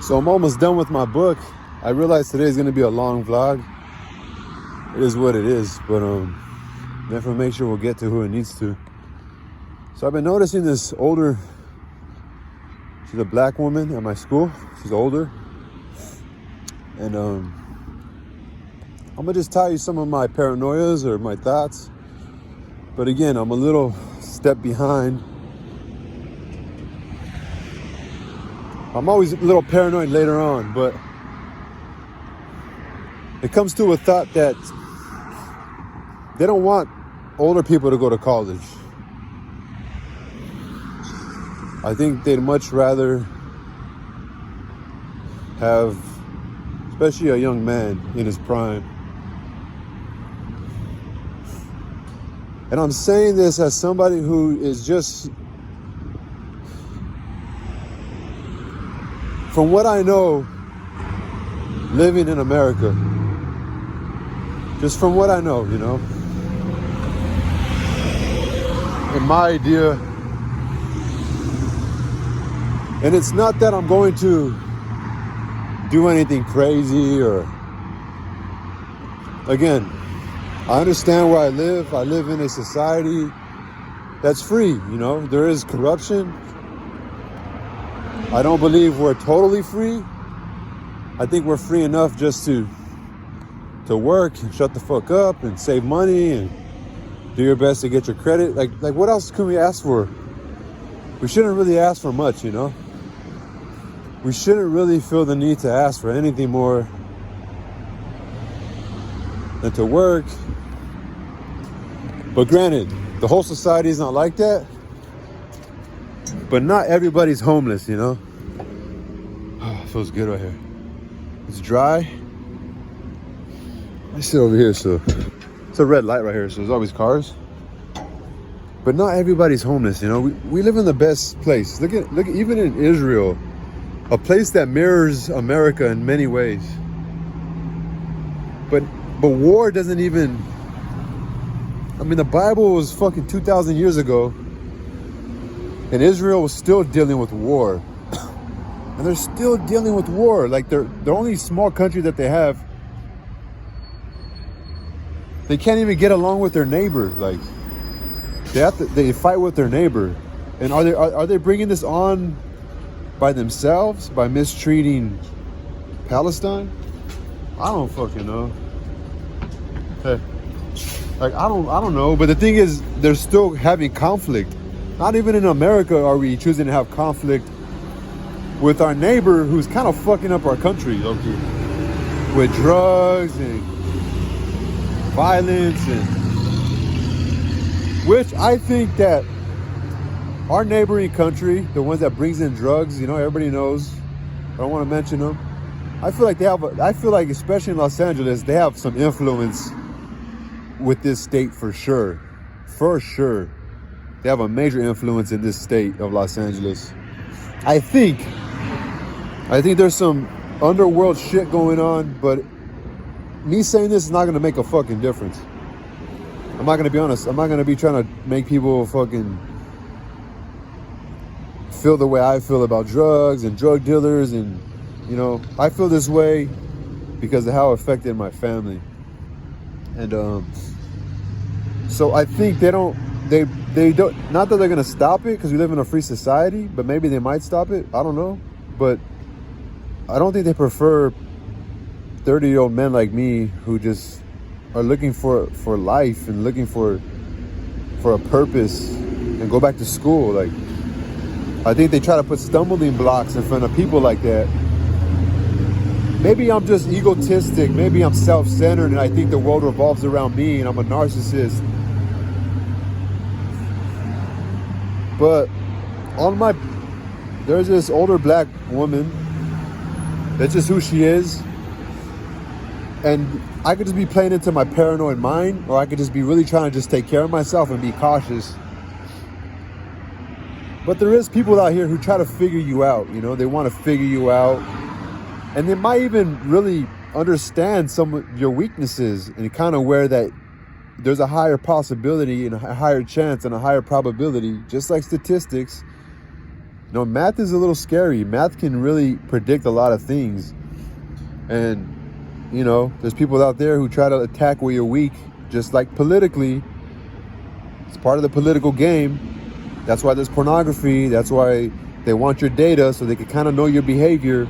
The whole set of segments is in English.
So I'm almost done with my book. I realize today is going to be a long vlog. It is what it is, but the information will get to who it needs to. So I've been noticing this older, she's a black woman at my school. She's older. And I'm gonna just tell you some of my paranoias or my thoughts. But again, I'm a little step behind. I'm always a little paranoid later on, but it comes to a thought that they don't want older people to go to college. I think they'd much rather have, especially a young man in his prime. And I'm saying this as somebody who is just, from what I know, living in America, just from what I know, you know, and my idea, and it's not that I'm going to do anything crazy or, again, I understand where I live. I live in a society that's free, you know, there is corruption. I don't believe we're totally free. I think we're free enough just to work and shut the fuck up and save money and do your best to get your credit. Like what else can we ask for? We shouldn't really ask for much, you know? We shouldn't really feel the need to ask for anything more than to work. But granted, the whole society is not like that. But not everybody's homeless, you know? Oh, it feels good right here. It's dry. I sit over here, so it's a red light right here, so there's always cars. But not everybody's homeless, you know? We live in the best place. Look at even in Israel, a place that mirrors America in many ways. But war doesn't even, I mean, the Bible was fucking 2,000 years ago. And Israel was still dealing with war. And they're still dealing with war. Like the only small country that they have, they can't even get along with their neighbor. Like they fight with their neighbor. And are they bringing this on by themselves, by mistreating Palestine? I don't fucking know. Hey, like I don't know. But the thing is, they're still having conflict. Not even in America are we choosing to have conflict with our neighbor who's kind of fucking up our country, okay? With drugs and violence, and which I think that our neighboring country, the ones that brings in drugs, you know, everybody knows. I don't want to mention them. I feel like especially in Los Angeles, they have some influence with this state for sure. For sure. They have a major influence in this state of Los Angeles. I think there's some underworld shit going on, but me saying this is not going to make a fucking difference. I'm not going to be honest. I'm not going to be trying to make people fucking feel the way I feel about drugs and drug dealers. And, you know, I feel this way because of how it affected my family. And so I think they don't, not that they're going to stop it because we live in a free society, but maybe they might stop it. I don't know. But I don't think they prefer 30-year-old men like me who just are looking for life and looking for a purpose and go back to school. Like, I think they try to put stumbling blocks in front of people like that. Maybe I'm just egotistic. Maybe I'm self-centered and I think the world revolves around me and I'm a narcissist. But there's this older black woman. That's just who she is. And I could just be playing into my paranoid mind, or I could just be really trying to just take care of myself and be cautious. But there is people out here who try to figure you out, you know, they want to figure you out. And they might even really understand some of your weaknesses and kind of where that there's a higher possibility and a higher chance and a higher probability, just like statistics, You know, math is a little scary. Math can really predict a lot of things. And, you know, there's people out there who try to attack where you're weak, just like politically. It's part of the political game. That's why there's pornography. That's why they want your data so they can kind of know your behavior.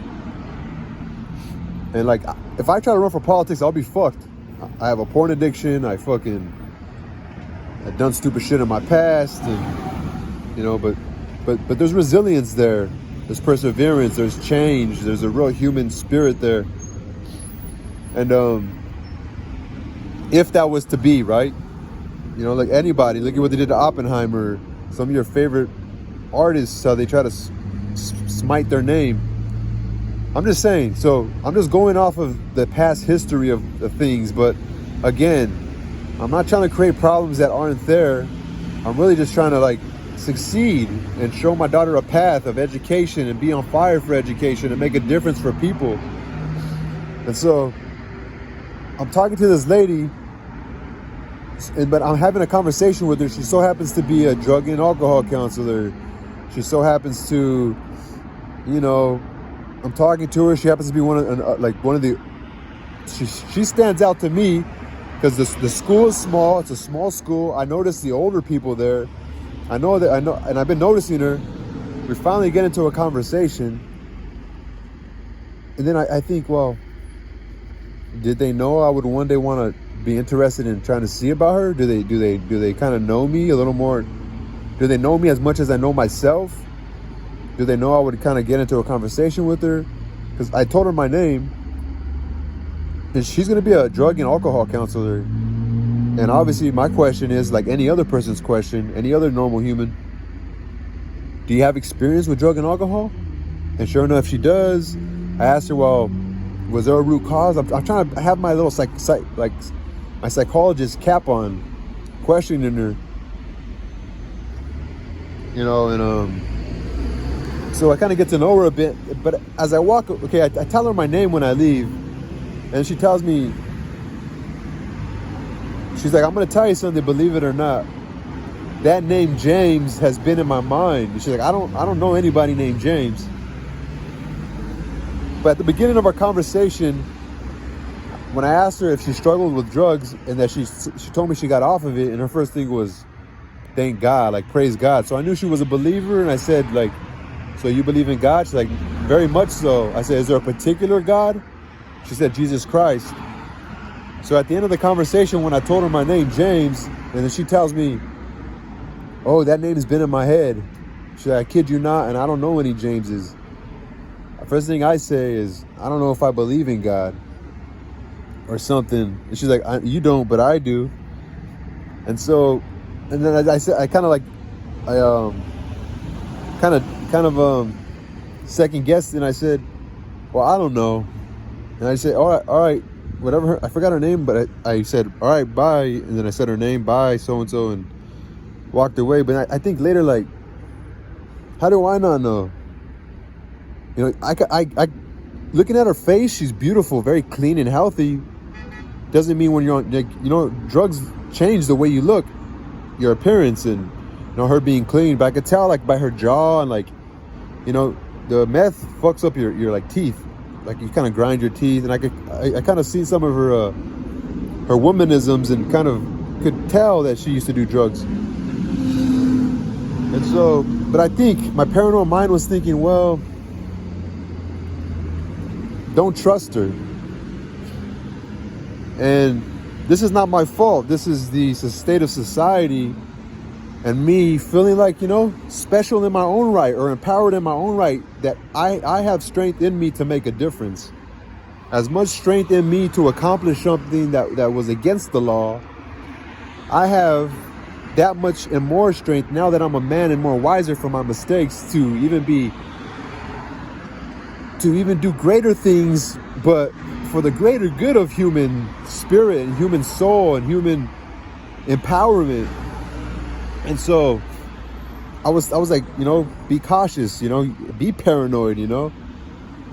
And like, if I try to run for politics, I'll be fucked. I have a porn addiction. I've done stupid shit in my past, and you know, but there's resilience there. There's perseverance. There's change. There's a real human spirit there. And if that was to be right, you know, like anybody, look at what they did to Oppenheimer. Some of your favorite artists, how they try to smite their name. I'm just saying, so I'm just going off of the past history of things, but again, I'm not trying to create problems that aren't there. I'm really just trying to like succeed and show my daughter a path of education and be on fire for education and make a difference for people. And so I'm talking to this lady, but I'm having a conversation with her. She so happens to be a drug and alcohol counselor. She so happens to, you know, I'm talking to her. She happens to be one of the. She stands out to me because the school is small. It's a small school. I notice the older people there. I know, and I've been noticing her. We finally get into a conversation, and then I think, well, did they know I would one day want to be interested in trying to see about her? Do they kind of know me a little more? Do they know me as much as I know myself? Do they know I would kind of get into a conversation with her? Because I told her my name, and she's going to be a drug and alcohol counselor. And obviously my question is, like any other person's question, any other normal human, do you have experience with drug and alcohol? And sure enough, she does. I asked her, well, was there a root cause? I'm trying to have my little my psychologist cap on, questioning her. You know, and so I kind of get to know her a bit. But as I walk, okay, I tell her my name when I leave, and she tells me, she's like, I'm going to tell you something, believe it or not. That name James has been in my mind. She's like, I don't know anybody named James. But at the beginning of our conversation, when I asked her if she struggled with drugs and that she told me she got off of it, and her first thing was, thank God, like praise God. So I knew she was a believer, and I said, like, so you believe in God? She's like, very much so. I said, is there a particular God? She said, Jesus Christ. So at the end of the conversation, when I told her my name, James, and then she tells me, oh, that name has been in my head. She's like, I kid you not, and I don't know any Jameses. The first thing I say is, I don't know if I believe in God or something. And she's like, you don't, but I do. And so, and then I said, I kind of second guessed, and I said, well, I don't know. And I said, all right, whatever. I forgot her name, but I said, all right, bye. And then I said her name, bye, so-and-so, and walked away. But I think later, like, how do I not know? You know, I looking at her face, she's beautiful, very clean and healthy. Doesn't mean when you're on, like, you know, drugs change the way you look, your appearance, and, you know, her being clean. But I could tell, like, by her jaw, and, like, you know, the meth fucks up your like teeth. Like, you kind of grind your teeth, and I kind of see some of her womanisms, and kind of could tell that she used to do drugs. And so, but I think my paranoid mind was thinking, well, don't trust her. And this is not my fault. This is the state of society, and me feeling like, you know, special in my own right, or empowered in my own right, that I have strength in me to make a difference. As much strength in me to accomplish something that was against the law. I have that much and more strength now that I'm a man and more wiser from my mistakes to even do greater things, but for the greater good of human spirit and human soul and human empowerment. And so I was like, you know, be cautious, you know, be paranoid, you know.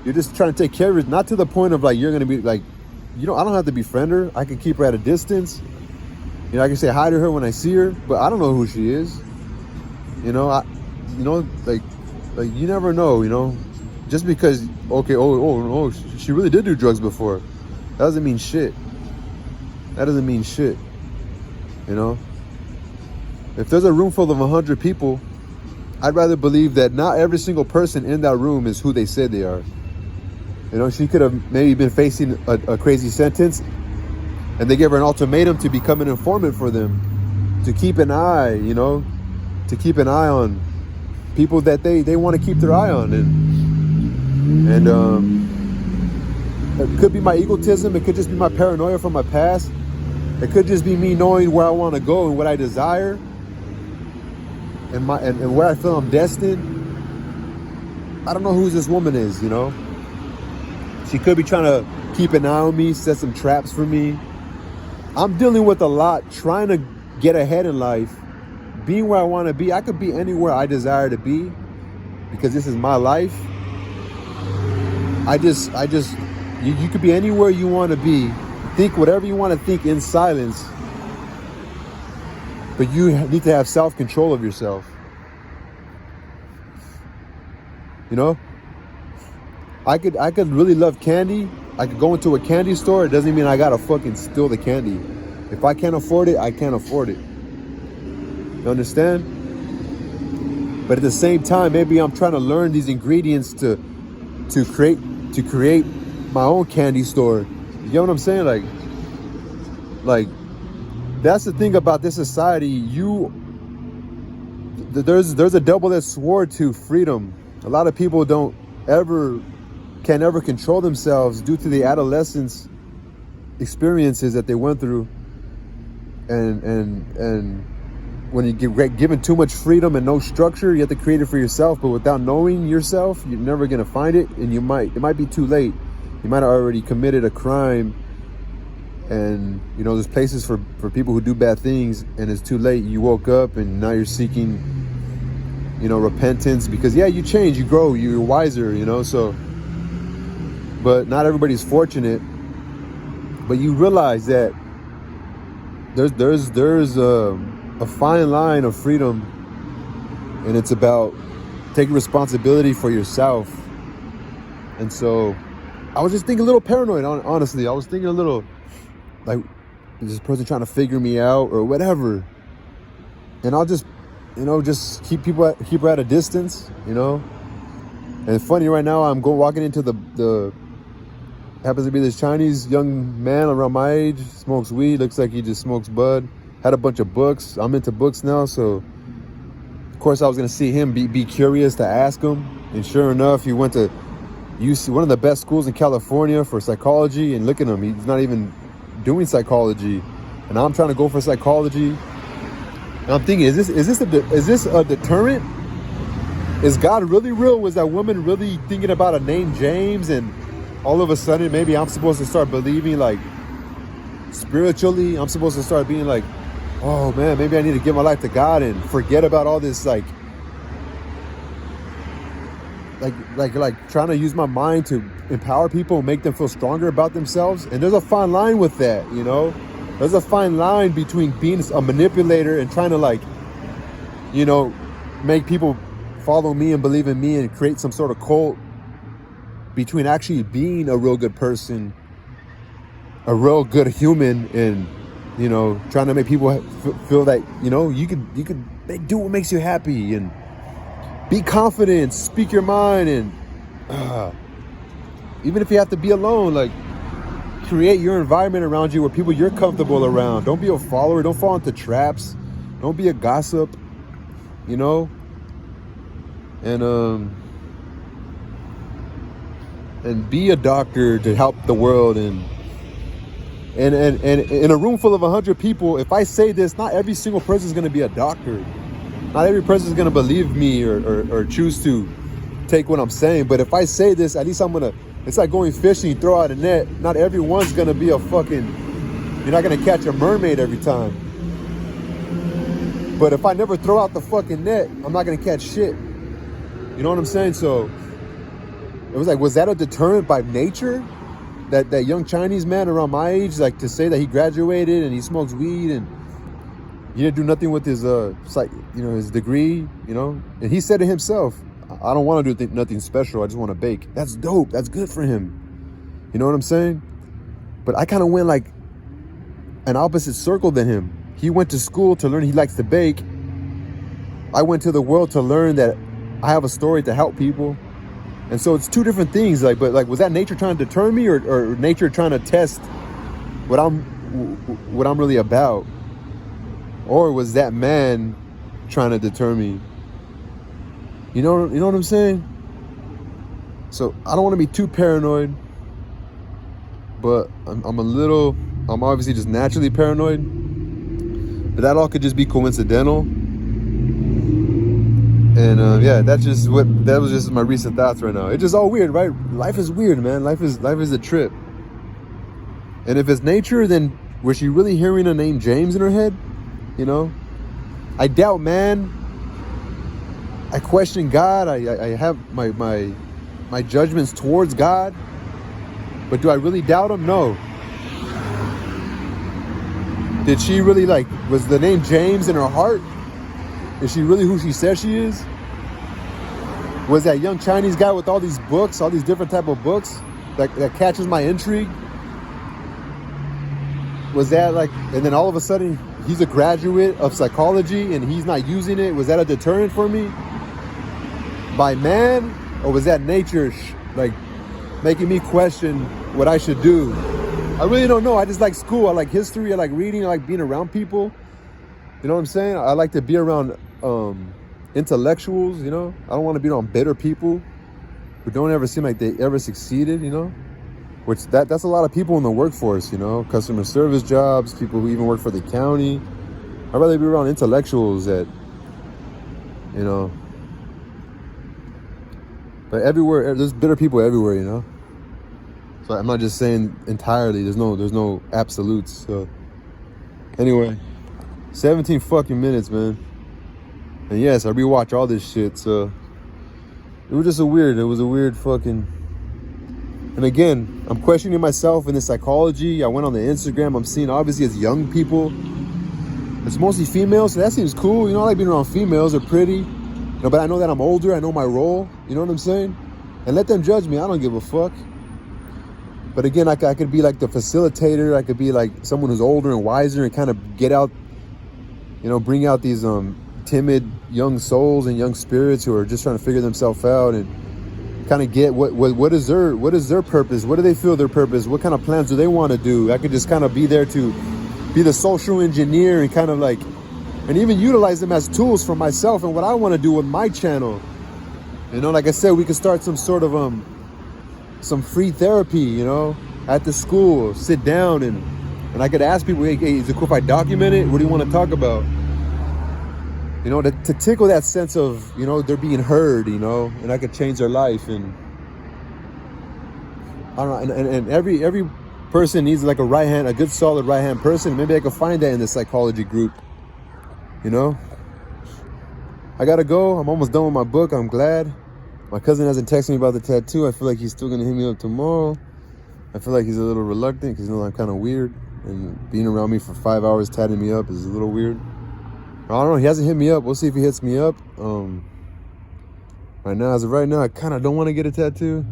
You're just trying to take care of it, not to the point of like you're gonna be like, you know, I don't have to befriend her. I can keep her at a distance. You know, I can say hi to her when I see her, but I don't know who she is. You know, like Like, you never know, you know. Just because, okay, oh, she really did do drugs before. That doesn't mean shit. That doesn't mean shit. You know? If there's a room full of 100 people, I'd rather believe that not every single person in that room is who they said they are. You know, she could have maybe been facing a crazy sentence, and they gave her an ultimatum to become an informant for them, to keep an eye, you know, to keep an eye on people that they want to keep their eye on. And it could be my egotism. It could just be my paranoia from my past. It could just be me knowing where I want to go and what I desire, and where I feel I'm destined. I don't know who this woman is, you know. She could be trying to keep an eye on me, set some traps for me. I'm dealing with a lot, trying to get ahead in life, being where I want to be. I could be anywhere I desire to be because this is my life. You could be anywhere you want to be. Think whatever you want to think in silence. But you need to have self-control of yourself. You know? I could really love candy. I could go into a candy store. It doesn't mean I gotta fucking steal the candy. If I can't afford it, I can't afford it. You understand? But at the same time, maybe I'm trying to learn these ingredients to create my own candy store. You get what I'm saying? Like that's the thing about this society. There's a double-edged sword to freedom. A lot of people can never control themselves due to the adolescence experiences that they went through, and when you get given too much freedom and no structure, you have to create it for yourself. But without knowing yourself, you're never gonna find it, and it might be too late. You might have already committed a crime, and you know there's places for people who do bad things, and it's too late. You woke up and now you're seeking, you know, repentance, because you change, you grow, you're wiser, you know. So, but not everybody's fortunate. But you realize that there's a fine line of freedom, and it's about taking responsibility for yourself. And so I was just thinking a little paranoid, honestly. I was thinking a little like, is this person trying to figure me out or whatever? And I'll just, you know, just keep her at a distance, you know. And it's funny, right now I'm walking into the happens to be this Chinese young man around my age, smokes weed, looks like he just smokes bud, had a bunch of books. I'm into books now, so of course I was gonna see him, be curious to ask him. And sure enough, he went to UC, one of the best schools in California for psychology, and look at him, he's not even doing psychology, and I'm trying to go for psychology. And I'm thinking, is this a deterrent? Is God really real? Was that woman really thinking about a name James, and all of a sudden maybe I'm supposed to start believing, like, spiritually? I'm supposed to start being like, oh man, maybe I need to give my life to God and forget about all this, like trying to use my mind to empower people and make them feel stronger about themselves. And there's a fine line with that, you know. There's a fine line between being a manipulator and trying to, like, you know, make people follow me and believe in me and create some sort of cult, between actually being a real good person, a real good human, and, you know, trying to make people feel that, you know, you could do what makes you happy, and be confident, speak your mind, and even if you have to be alone, like, create your environment around you where people you're comfortable around. Don't be a follower. Don't fall into traps. Don't be a gossip, you know. And be a doctor to help the world. And in a room full of 100 people, if I say this, not every single person is going to be a doctor. Not every person is going to believe me or choose to take what I'm saying. But if I say this, at least I'm going to, it's like going fishing, throw out a net. Not everyone's going to be a fucking, you're not going to catch a mermaid every time. But if I never throw out the fucking net, I'm not going to catch shit. You know what I'm saying? So it was like, was that a deterrent by nature? That young Chinese man around my age, like, to say that he graduated and he smokes weed and he didn't do nothing with his his degree, you know. And he said it himself, I don't want to do nothing special. I just want to bake. That's dope. That's good for him. You know what I'm saying? But I kind of went like an opposite circle than him. He went to school to learn he likes to bake. I went to the world to learn that I have a story to help people. And so it's two different things. Like, but like, was that nature trying to deter me, or nature trying to test what I'm really about? Or was that man trying to deter me? You know what I'm saying? So I don't want to be too paranoid, but I'm obviously just naturally paranoid. But that all could just be coincidental. And yeah, that was just my recent thoughts right now. It's just all weird, right? Life is weird, man. Life is a trip. And if it's nature, then was she really hearing a name James in her head? You know? I doubt, man. I question God. I have my judgments towards God. But do I really doubt him? No. Did she really, like, was the name James in her heart? Is she really who she says she is? Was that young Chinese guy with all these books, all these different type of books that catches my intrigue? Was that like, and then all of a sudden he's a graduate of psychology and he's not using it? Was that a deterrent for me? By man? Or was that nature like making me question what I should do? I really don't know. I just like school. I like history. I like reading. I like being around people. You know what I'm saying? I like to be around intellectuals, you know? I don't want to be around bitter people who don't ever seem like they ever succeeded, you know? Which that's a lot of people in the workforce, you know? Customer service jobs, people who even work for the county. I'd rather be around intellectuals that, you know. But everywhere, there's bitter people everywhere, you know? So I'm not just saying entirely, there's no absolutes. So anyway, 17 fucking minutes, man. And yes, I rewatch all this shit, so it was a weird fucking. And again, I'm questioning myself in the psychology. I went on the Instagram, I'm seeing obviously it's young people. It's mostly females, so that seems cool. You know, I like being around females, they're pretty. You know, but I know that I'm older, I know my role, you know what I'm saying? And let them judge me, I don't give a fuck. But again, I could be like the facilitator, I could be like someone who's older and wiser and kind of get out, you know, bring out these timid young souls and young spirits who are just trying to figure themselves out and kind of get what is their purpose, what do they feel their purpose, what kind of plans do they want to do. I could just kind of be there to be the social engineer and kind of like, and even utilize them as tools for myself and what I want to do with my channel. You know, like I said, we could start some sort of some free therapy, you know, at the school, sit down and I could ask people, hey, is it cool if I document it? What do you want to talk about? You know, to tickle that sense of, you know, they're being heard, you know, and I could change their life. And I don't know, and every person needs like a good solid right hand person. Maybe I could find that in the psychology group, you know. I gotta go. I'm almost done with my book. I'm glad. My cousin hasn't texted me about the tattoo. I feel like he's still gonna hit me up tomorrow. I feel like he's a little reluctant because, you know, I'm kind of weird. And being around me for 5 hours tatting me up is a little weird. I don't know. He hasn't hit me up. We'll see if he hits me up. Right now, as of right now, I kind of don't want to get a tattoo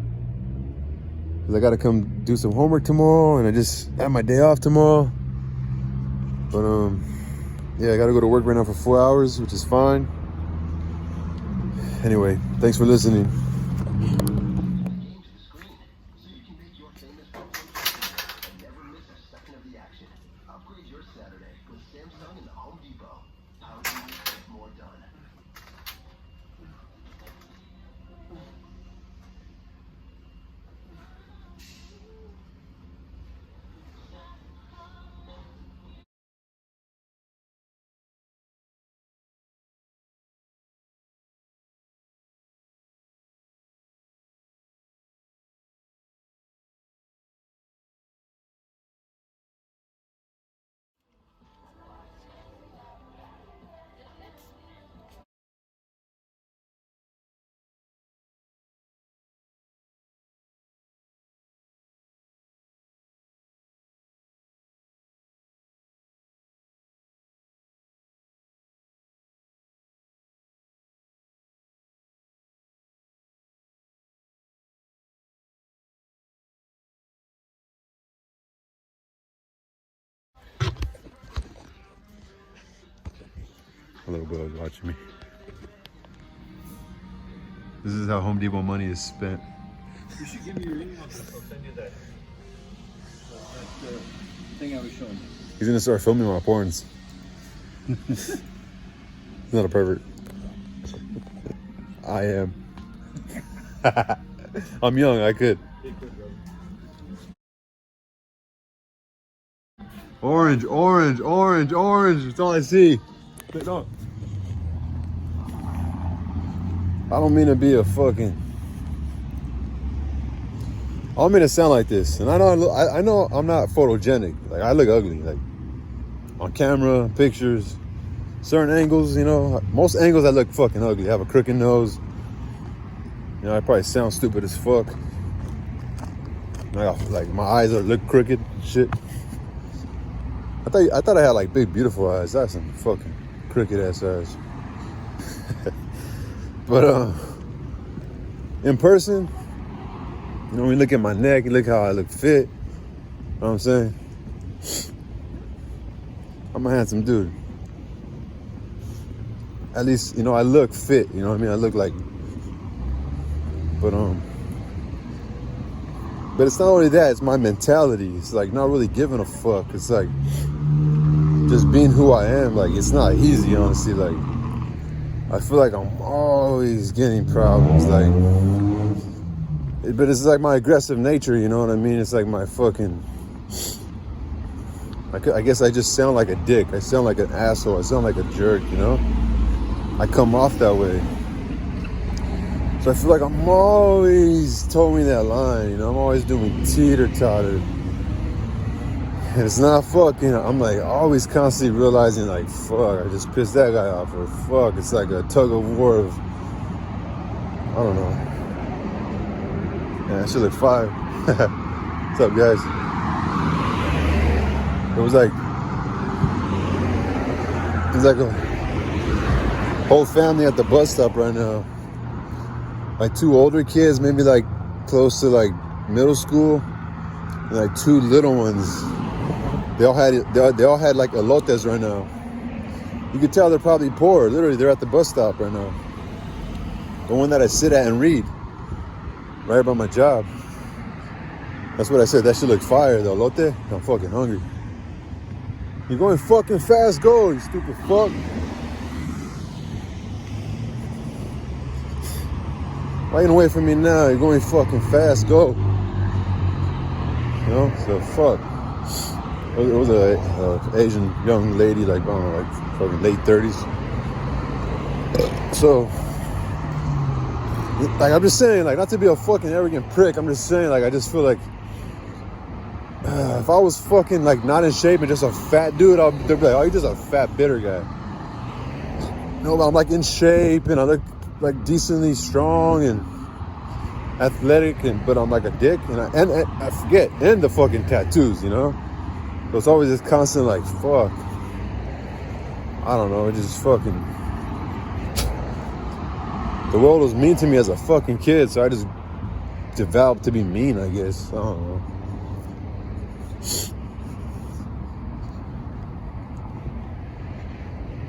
because I got to come do some homework tomorrow, and I just have my day off tomorrow. But yeah, I got to go to work right now for 4 hours, which is fine. Anyway, thanks for listening. Upgrade your Saturday with Samsung and Home Depot. How do you get more done? A little bit was watching me. This is how Home Depot money is spent. You should give me your email address. I'll send you that. That's the thing I was showing you. He's gonna start filming my porns. He's not a pervert. I am. I'm young, I could. Orange, orange, orange, orange. That's all I see. No. I don't mean to be a fucking... I don't mean to sound like this. And I know I'm not photogenic. Like, I look ugly. Like, on camera, pictures, certain angles, you know. Most angles I look fucking ugly. I have a crooked nose. You know, I probably sound stupid as fuck. Like my eyes look crooked, shit. I thought I had like big, beautiful eyes. That's some fucking crooked ass eyes. But in person, you know, when you look at my neck, you look how I look fit. You know what I'm saying? I'm a handsome dude. At least, you know, I look fit. You know what I mean? I look like. But it's not only that, it's my mentality. It's like not really giving a fuck. It's like just being who I am. Like, it's not easy, honestly. Like, I feel like I'm always getting problems. Like, but it's like my aggressive nature, you know what I mean? It's like my fucking... I guess I just sound like a dick. I sound like an asshole. I sound like a jerk, you know? I come off that way. So I feel like I'm always towing that line, you know? I'm always doing teeter-totter. And it's not fucking, I'm like always constantly realizing like, fuck, I just pissed that guy off, or fuck, it's like a tug of war of, I don't know. Yeah, that shit look fire. What's up, guys? It was like a whole family at the bus stop right now. Like 2 older kids, maybe like close to like middle school, and like 2 little ones. They all had like elotes right now. You could tell they're probably poor. Literally, they're at the bus stop right now. The one that I sit at and read, right about my job. That's what I said. That shit look fire, the elote. I'm fucking hungry. You're going fucking fast, go, you stupid fuck. Why you gonna wait for me now? You're going fucking fast, go. You know, so fuck. It was a Asian young lady, like, I don't know, like fucking late 30s. So, like, I'm just saying, like, not to be a fucking arrogant prick, I'm just saying, like, I just feel like if I was fucking, like, not in shape and just a fat dude, they'd be like, oh, you're just a fat, bitter guy. No, but I'm, like, in shape, and I look, like, decently strong and athletic, but I'm, like, a dick, and I forget, and the fucking tattoos, you know? So it's always this constant, like, fuck. I don't know, it just fucking... The world was mean to me as a fucking kid, so I just developed to be mean, I guess. I don't know.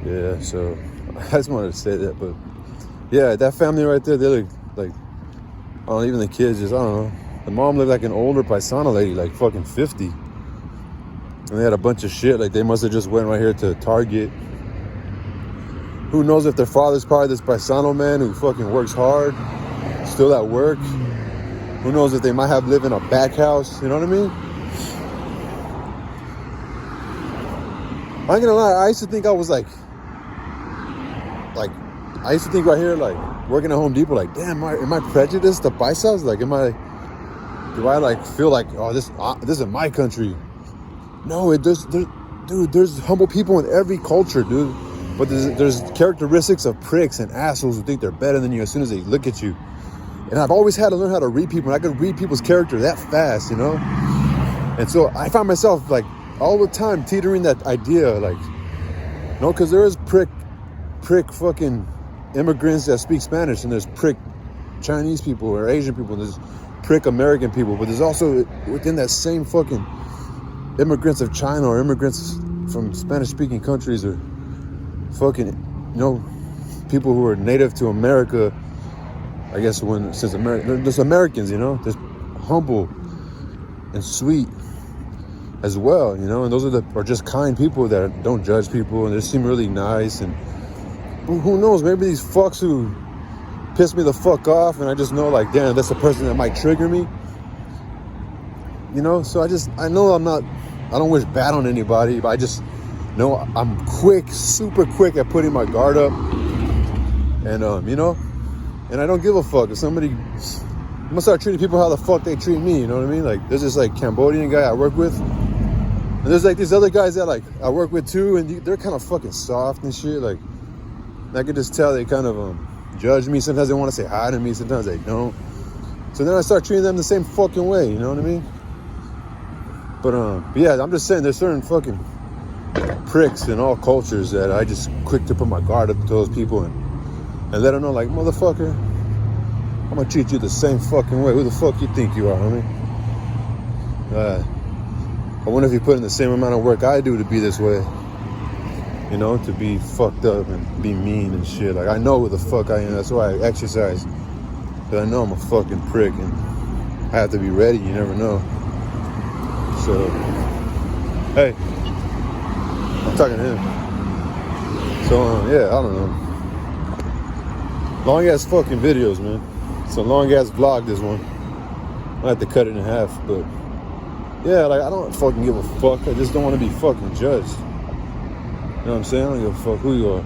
Yeah, so I just wanted to say that, but yeah, that family right there, they look like, I don't know, even the kids, just, I don't know. The mom looked like an older paisana lady, like fucking 50. And they had a bunch of shit, like they must have just went right here to Target. Who knows if their father's probably this paisano man who fucking works hard, still at work. Who knows if they might have lived in a back house, you know what I mean? I ain't gonna lie, I used to think I was like, I used to think right here, like, working at Home Depot, like, damn, am I prejudiced to paisas? Like, do I like feel like, oh, this is my country? No, there's humble people in every culture, dude. But there's characteristics of pricks and assholes who think they're better than you as soon as they look at you. And I've always had to learn how to read people, and I could read people's character that fast, you know? And so I find myself, like, all the time teetering that idea, like, no, because there is prick fucking immigrants that speak Spanish, and there's prick Chinese people or Asian people, and there's prick American people, but there's also within that same fucking immigrants of China or immigrants from Spanish-speaking countries or fucking you know, people who are native to America, I guess since America, they're just Americans, you know, just humble and sweet as well, you know, and those are just kind people that don't judge people and they seem really nice. And who knows, maybe these fucks who piss me the fuck off and I just know like, damn, that's a person that might trigger me, you know. So I know I don't wish bad on anybody, but I just know I'm super quick at putting my guard up, and you know, and I don't give a fuck if somebody, I'm gonna start treating people how the fuck they treat me, you know what I mean? Like there's this like Cambodian guy I work with, and there's like these other guys that like I work with too, and they're kind of fucking soft and shit. Like I could just tell they kind of judge me. Sometimes they want to say hi to me, sometimes they don't. So then I start treating them the same fucking way, you know what I mean? But yeah, I'm just saying there's certain fucking pricks in all cultures that I just quick to put my guard up to those people and let them know like, motherfucker, I'm gonna treat you the same fucking way. Who the fuck you think you are, homie? I wonder if you put in the same amount of work I do to be this way. You know, to be fucked up and be mean and shit. Like, I know who the fuck I am. That's why I exercise. Because I know I'm a fucking prick and I have to be ready. You never know. So, hey, I'm talking to him. So, yeah, I don't know. Long ass fucking videos, man. It's a long ass vlog, this one. I have to cut it in half, but yeah, like, I don't fucking give a fuck. I just don't want to be fucking judged. You know what I'm saying? I don't give a fuck who you are.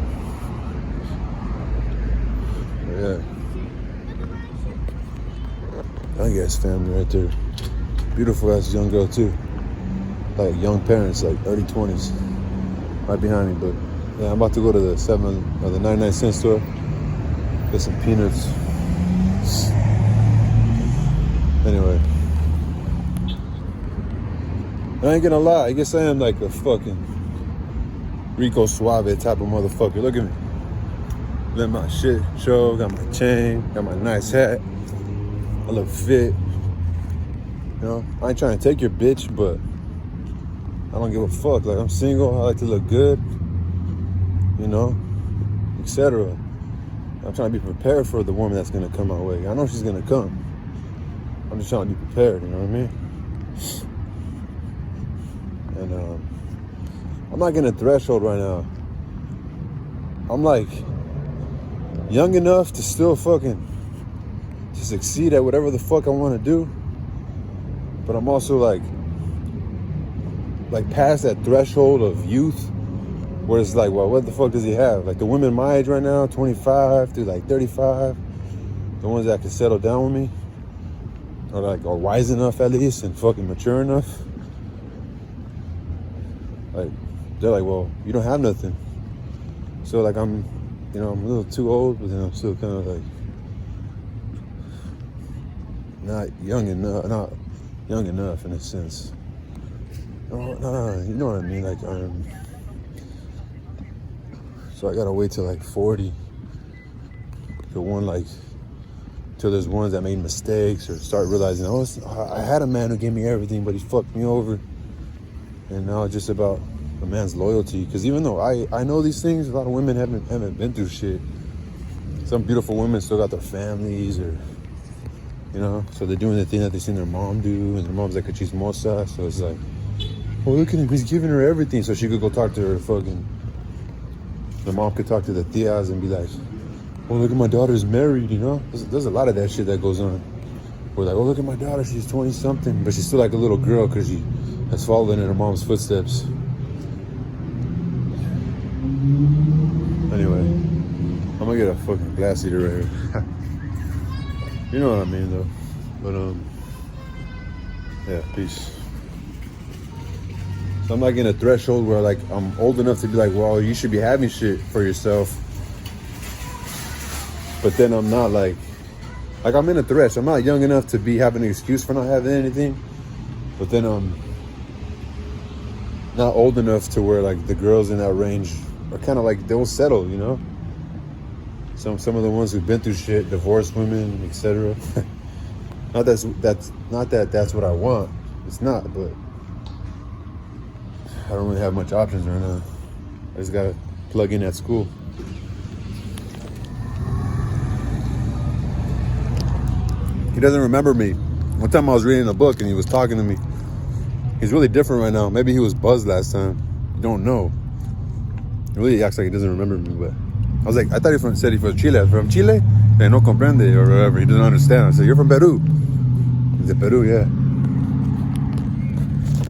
But yeah. I guess family right there. Beautiful ass young girl too. Like young parents, like early 20s. Right behind me, but yeah, I'm about to go to the 99-cent store. Get some peanuts. Anyway. I ain't gonna lie, I guess I am like a fucking Rico Suave type of motherfucker. Look at me. Let my shit show, got my chain, got my nice hat. I look fit. You know, I ain't trying to take your bitch, but I don't give a fuck. Like, I'm single, I like to look good, you know, etc. I'm trying to be prepared for the woman that's gonna come my way. I know she's gonna come. I'm just trying to be prepared, you know what I mean? And I'm not getting a threshold right now. I'm like young enough to still fucking to succeed at whatever the fuck I want to do, but I'm also like past that threshold of youth where it's like, well, what the fuck does he have? Like the women my age right now, 25 to like 35, the ones that can settle down with me, or like are wise enough at least and fucking mature enough. Like, they're like, well, you don't have nothing. So like I'm a little too old, but then I'm still kind of like not young enough in a sense. No, you know what I mean? Like so I gotta wait till like 40 till there's ones that made mistakes or start realizing, I had a man who gave me everything, but he fucked me over. And now it's just about a man's loyalty. Because even though I know these things, a lot of women haven't been through shit. Some beautiful women still got their families, or you know, so they're doing the thing that they seen their mom do, and their mom's like a chismosa. So it's like, oh, look at him, he's giving her everything, so she could go talk to her fucking. The mom could talk to the tias and be like, oh, look at my daughter's married, you know. There's a lot of that shit that goes on. We're like, oh, look at my daughter, she's 20 something, but she's still like a little girl because she has fallen in her mom's footsteps. Anyway, I'm gonna get a fucking glass eater right here. You know what I mean, though. But yeah, peace. So I'm like in a threshold where like I'm old enough to be like, well, you should be having shit for yourself. But then I'm not like I'm in a thresh. I'm not young enough to be having an excuse for not having anything. But then I'm not old enough to where like the girls in that range are kind of like, they'll settle, you know. Some of the ones who've been through shit, divorced women, etc. Not that's what I want. It's not, but I don't really have much options right now. I just gotta plug in at school. He doesn't remember me. One time I was reading a book and he was talking to me. He's really different right now. Maybe he was buzzed last time. You don't know. He really acts like he doesn't remember me, but I was like, I thought said he from Chile. From Chile? They no comprende or whatever. He doesn't understand. I said, you're from Peru. He's in Peru, yeah.